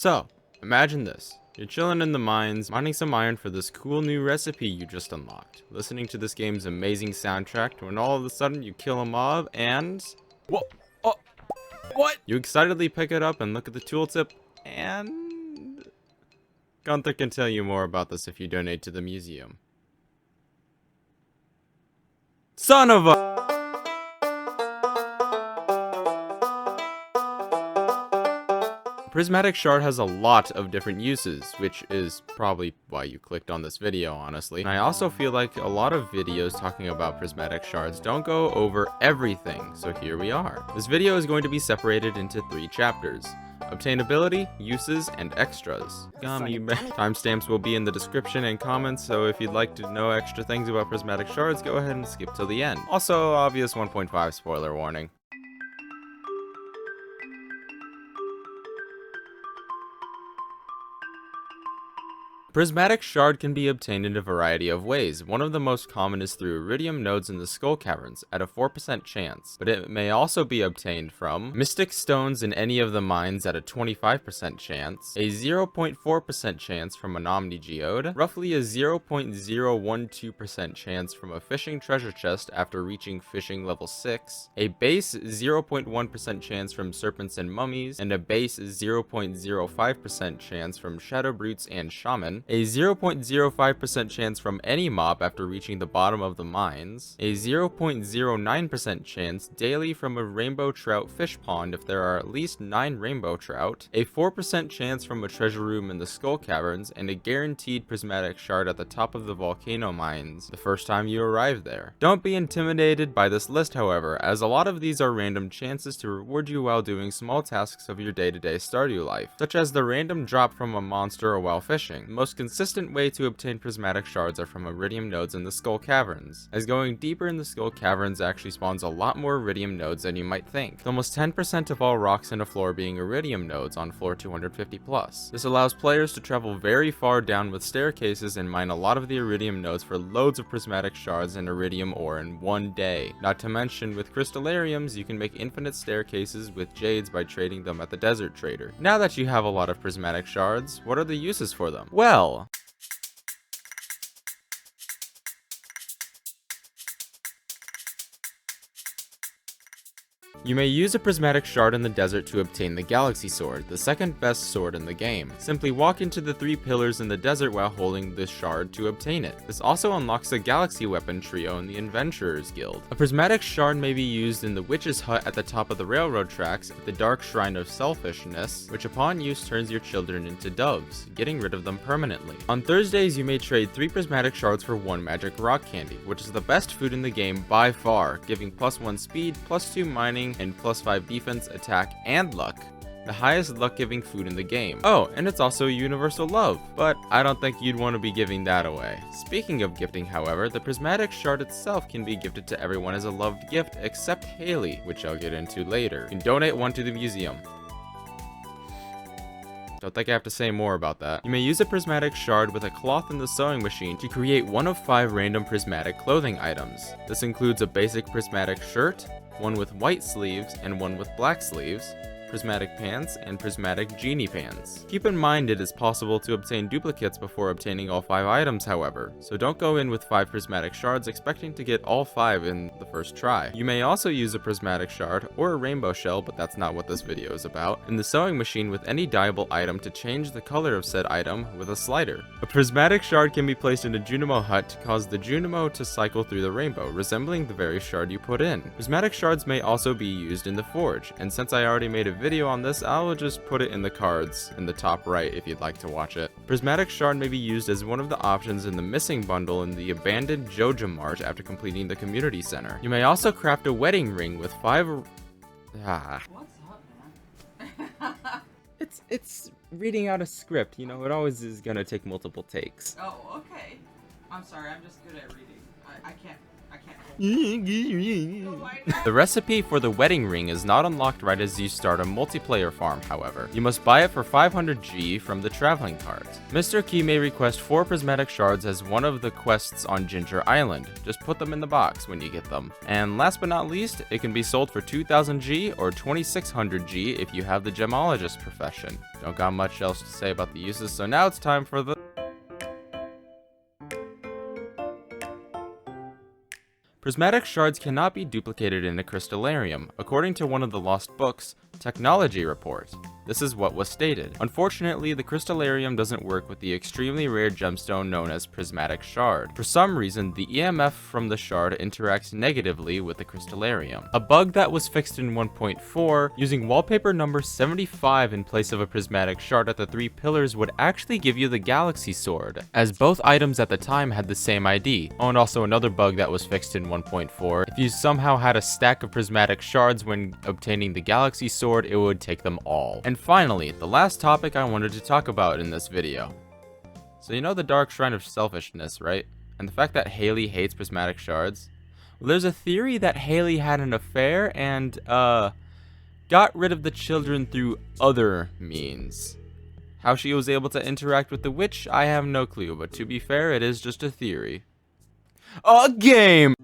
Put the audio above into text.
So, imagine this. You're chilling in the mines, mining some iron for this cool new recipe you just unlocked, listening to this game's amazing soundtrack when all of a sudden you kill a mob and... Whoa! Oh! What? You excitedly pick it up and look at the tooltip and... Gunther can tell you more about this if you donate to the museum. Son of a... Prismatic shard has a lot of different uses, which is probably why you clicked on this video, honestly. And I also feel like a lot of videos talking about prismatic shards don't go over everything, so here we are. This video is going to be separated into 3 chapters. Obtainability, uses, and extras. Timestamps will be in the description and comments, so if you'd like to know extra things about prismatic shards, go ahead and skip till the end. Also, obvious 1.5 spoiler warning. Prismatic shard can be obtained in a variety of ways. One of the most common is through iridium nodes in the skull caverns at a 4% chance, but it may also be obtained from mystic stones in any of the mines at a 25% chance, a 0.4% chance from an omni geode, roughly a 0.012% chance from a fishing treasure chest after reaching fishing level 6, a base 0.1% chance from serpents and mummies, and a base 0.05% chance from shadow brutes and shaman, a 0.05% chance from any mob after reaching the bottom of the mines, a 0.09% chance daily from a rainbow trout fish pond if there are at least 9 rainbow trout, a 4% chance from a treasure room in the skull caverns, and a guaranteed prismatic shard at the top of the volcano mines the first time you arrive there. Don't be intimidated by this list, however, as a lot of these are random chances to reward you while doing small tasks of your day-to-day Stardew life, such as the random drop from a monster or while fishing. The most consistent way to obtain prismatic shards are from iridium nodes in the skull caverns, as going deeper in the skull caverns actually spawns a lot more iridium nodes than you might think, with almost 10% of all rocks in a floor being iridium nodes on floor 250 plus. This allows players to travel very far down with staircases and mine a lot of the iridium nodes for loads of prismatic shards and iridium ore in one day. Not to mention, with crystallariums, you can make infinite staircases with jades by trading them at the desert trader. Now that you have a lot of prismatic shards, what are the uses for them? Well, you may use a prismatic shard in the desert to obtain the Galaxy Sword, the second best sword in the game. Simply walk into the 3 pillars in the desert while holding the shard to obtain it. This also unlocks the Galaxy Weapon trio in the Adventurers Guild. A prismatic shard may be used in the Witch's Hut at the top of the railroad tracks at the Dark Shrine of Selfishness, which upon use turns your children into doves, getting rid of them permanently. On Thursdays, you may trade 3 prismatic shards for 1 magic rock candy, which is the best food in the game by far, giving +1 speed, +2 mining, and +5 defense, attack, and luck. The highest luck giving food in the game. Oh, and it's also a universal love, but I don't think you'd want to be giving that away. Speaking of gifting, however, the prismatic shard itself can be gifted to everyone as a loved gift except Haley, which I'll get into later. You can donate 1 to the museum. Don't think I have to say more about that. You may use a prismatic shard with a cloth in the sewing machine to create 1 of 5 random prismatic clothing items. This includes a basic prismatic shirt, 1 with white sleeves, and 1 with black sleeves, prismatic pants, and prismatic genie pants. Keep in mind it is possible to obtain duplicates before obtaining all 5 items, however, so don't go in with 5 prismatic shards expecting to get all 5 in the first try. You may also use a prismatic shard or a rainbow shell, but that's not what this video is about, in the sewing machine with any dyeable item to change the color of said item with a slider. A prismatic shard can be placed in a Junimo hut to cause the Junimo to cycle through the rainbow, resembling the very shard you put in. Prismatic shards may also be used in the forge, and since I already made a video on this, I'll just put it in the cards in the top right if you'd like to watch it. Prismatic shard may be used as one of the options in the missing bundle in the abandoned Joja Mart after completing the community center. You may also craft a wedding ring with 5 What's up, man? It's reading out a script, you know, it always is gonna take multiple takes. Oh, okay. I'm sorry, I'm just good at reading. I can't I can't hold it. The recipe for the wedding ring is not unlocked right as you start a multiplayer farm, however. You must buy it for 500G from the traveling cart. Mr. Key may request 4 prismatic shards as one of the quests on Ginger Island. Just put them in the box when you get them. And last but not least, it can be sold for 2000G or 2600G if you have the gemologist profession. Don't got much else to say about the uses, so now it's time for the... Prismatic shards cannot be duplicated in a crystallarium, according to one of the lost books, Technology Report. This is what was stated. Unfortunately, the crystallarium doesn't work with the extremely rare gemstone known as prismatic shard. For some reason, the EMF from the shard interacts negatively with the crystallarium. A bug that was fixed in 1.4, using wallpaper number 75 in place of a prismatic shard at the 3 pillars would actually give you the galaxy sword, as both items at the time had the same ID. Oh, and also another bug that was fixed in 1.4, if you somehow had a stack of prismatic shards when obtaining the galaxy sword, it would take them all. And finally, the last topic I wanted to talk about in this video. So you know the dark shrine of selfishness, right? And the fact that Haley hates prismatic shards? Well, there's a theory that Haley had an affair and, got rid of the children through other means. How she was able to interact with the witch, I have no clue, but to be fair, it is just a theory. A game!